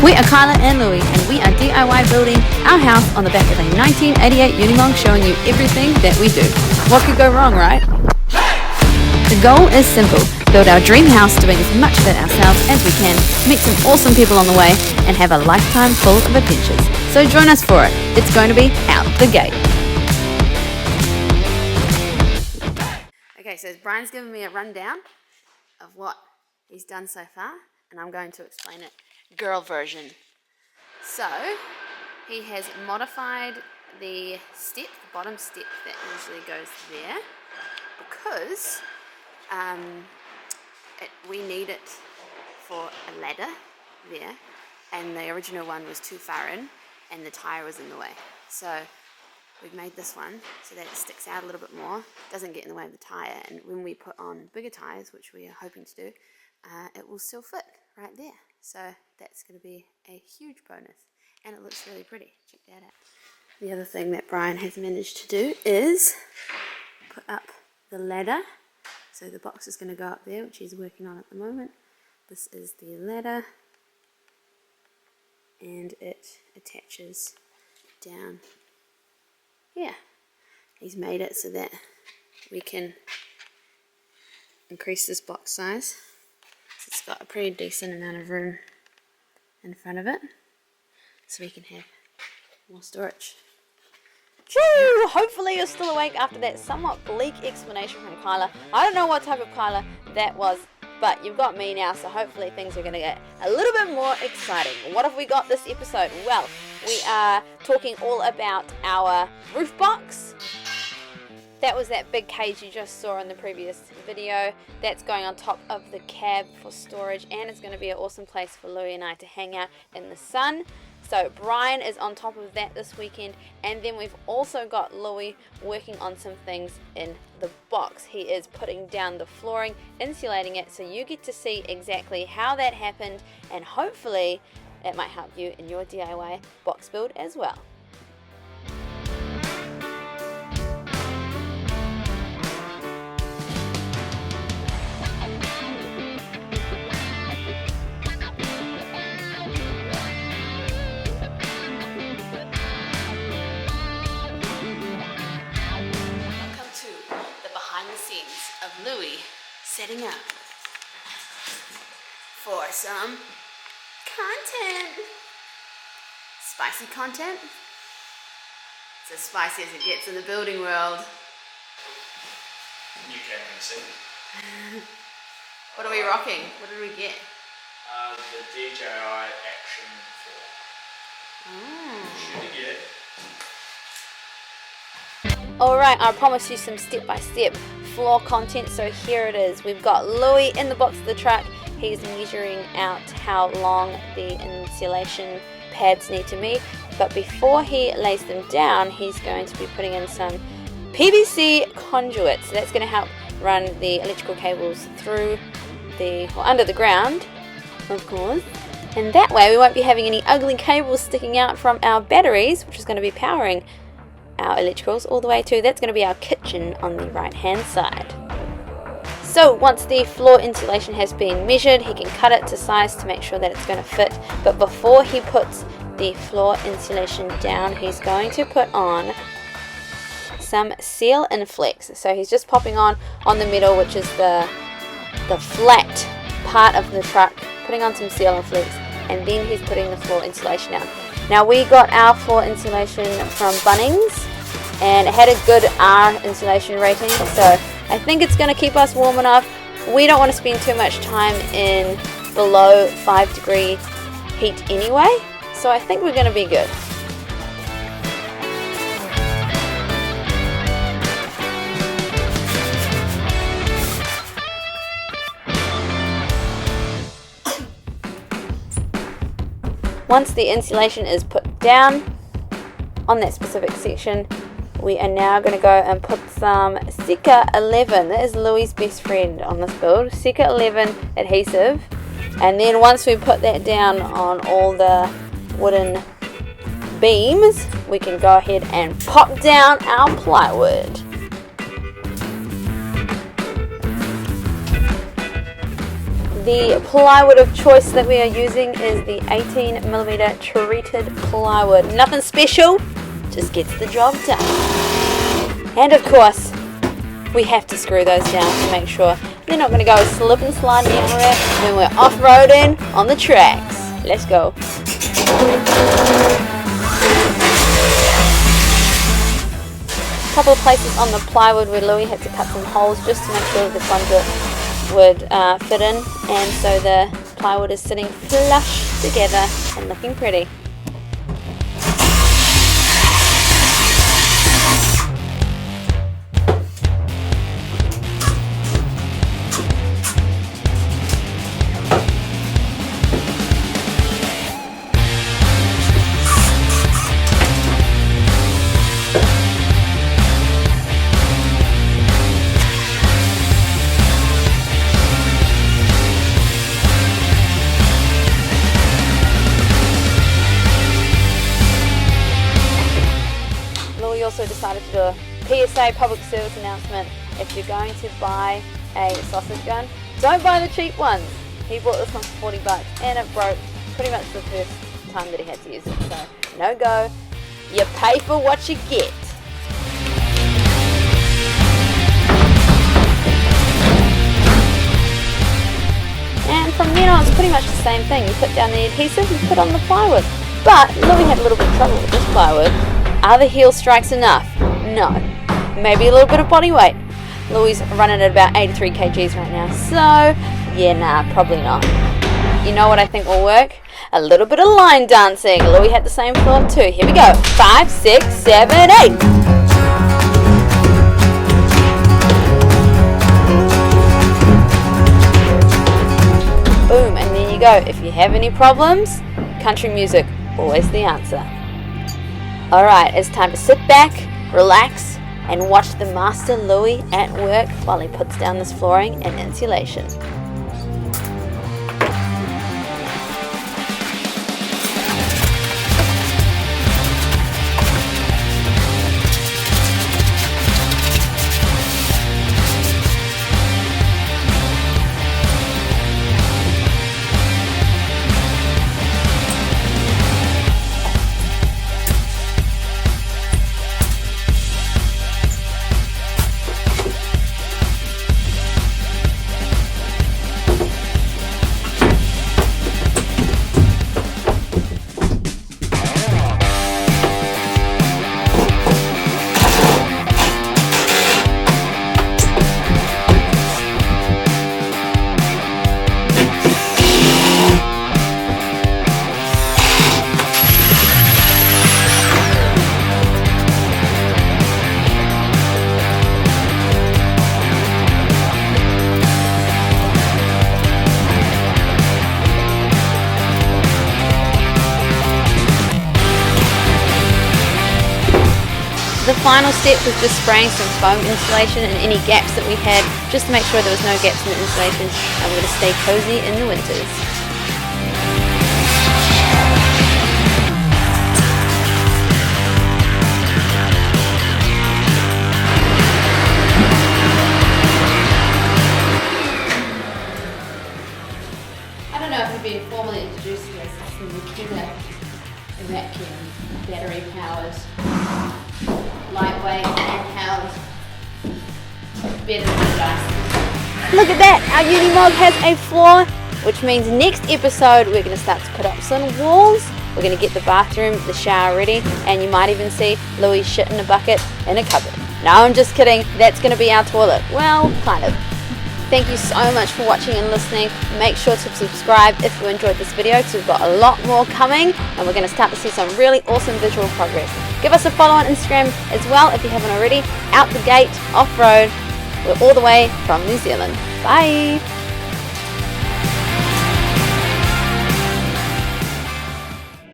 We are Kyla and Louie, and we are DIY building our house on the back of a 1988 Unimog, showing you everything that we do. What could go wrong, right? The goal is simple: build our dream house doing as much of it ourselves as we can, meet some awesome people on the way, and have a lifetime full of adventures. So join us for it. It's going to be out the gate. Okay, so Brian's given me a rundown of what he's done so far, and I'm going to explain it girl version. So he has modified the bottom step that usually goes there, because we need it for a ladder there, and the original one was too far in and the tire was in the way. So we've made this one so that it sticks out a little bit more, doesn't get in the way of the tire, and when we put on bigger tires, which we are hoping to do, it will still fit right there. So that's going to be a huge bonus, and it looks really pretty. Check that out. The other thing that Brian has managed to do is put up the ladder. So the box is going to go up there, which he's working on at the moment. This is the ladder, and it attaches down here. He's made it so that we can increase this box size. So it's got a pretty decent amount of room in front of it, so we can have more storage. Choo! Hopefully you're still awake after that somewhat bleak explanation from Kyla. I don't know what type of Kyla that was, but you've got me now, so hopefully things are going to get a little bit more exciting. What have we got this episode? Well, we are talking all about our roof box. That was that big cage you just saw in the previous video. That's going on top of the cab for storage, and it's going to be an awesome place for Louie and I to hang out in the sun. So Brian is on top of that this weekend, and then we've also got Louie working on some things in the box. He is putting down the flooring, insulating it, so you get to see exactly how that happened, and hopefully it might help you in your DIY box build as well. Of Louie setting up for some content. Spicy content. It's as spicy as it gets in the building world. You came in and seen. What are we rocking? What did we get? The DJI Action 4. Should get. Alright, I promised you some step-by-step floor content, so here it is. We've got Louie in the box of the truck. He's measuring out how long the insulation pads need to be, but before he lays them down, he's going to be putting in some PVC conduit. So that's going to help run the electrical cables through under the ground, of course, and that way we won't be having any ugly cables sticking out from our batteries, which is going to be powering our electricals all the way to, that's going to be our kitchen on the right hand side. So once the floor insulation has been measured, he can cut it to size to make sure that it's going to fit, but before he puts the floor insulation down, he's going to put on some seal and flex. So he's just popping on the middle, which is the flat part of the truck, putting on some seal and flex, and then he's putting the floor insulation down. Now we got our floor insulation from Bunnings, and it had a good R insulation rating, so I think it's going to keep us warm enough. We don't want to spend too much time in below 5-degree heat anyway, so I think we're going to be good. Once the insulation is put down on that specific section, we are now going to go and put some Seca 11. That is Louie's best friend on this build. Seca 11 adhesive. And then once we put that down on all the wooden beams, we can go ahead and pop down our plywood. The plywood of choice that we are using is the 18mm treated plywood. Nothing special, just gets the job done. And of course, we have to screw those down to make sure they're not going to go slip and slide anywhere when we're off-roading on the tracks. Let's go. A couple of places on the plywood where Louis had to cut some holes just to make sure the conduit would fit in, and so the plywood is sitting flush together and looking pretty. Also decided to do a PSA public service announcement. If you're going to buy a sausage gun, don't buy the cheap ones. He bought this one for $40 and it broke pretty much the first time that he had to use it. So no go. You pay for what you get. And from then on, it's pretty much the same thing. You put down the adhesive, you put on the plywood. But Louis had a little bit of trouble with this plywood. Are the heel strikes enough? No. Maybe a little bit of body weight. Louis running at about 83 kgs right now. So, yeah, nah, probably not. You know what I think will work? A little bit of line dancing. Louis had the same thought too. Here we go. 5, 6, 7, 8. Boom, and there you go. If you have any problems, country music, always the answer. Alright, it's time to sit back, relax, and watch the master Louis at work while he puts down this flooring and insulation. The final step was just spraying some foam insulation in any gaps that we had, just to make sure there was no gaps in the insulation and we're going to stay cozy in the winters. I don't know if you've been formally introduced to this. It's the Makita vacuum, battery powered, lightweight, handheld, better than Dyson. Look at that! Our Unimog has a floor, which means next episode we're going to start to put up some walls. We're going to get the bathroom, the shower ready, and you might even see Louis shit in a bucket in a cupboard. No, I'm just kidding. That's going to be our toilet. Well, kind of. Thank you so much for watching and listening. Make sure to subscribe if you enjoyed this video, because we've got a lot more coming and we're going to start to see some really awesome visual progress. Give us a follow on Instagram as well if you haven't already. Out the gate, off-road, we're all the way from New Zealand. Bye!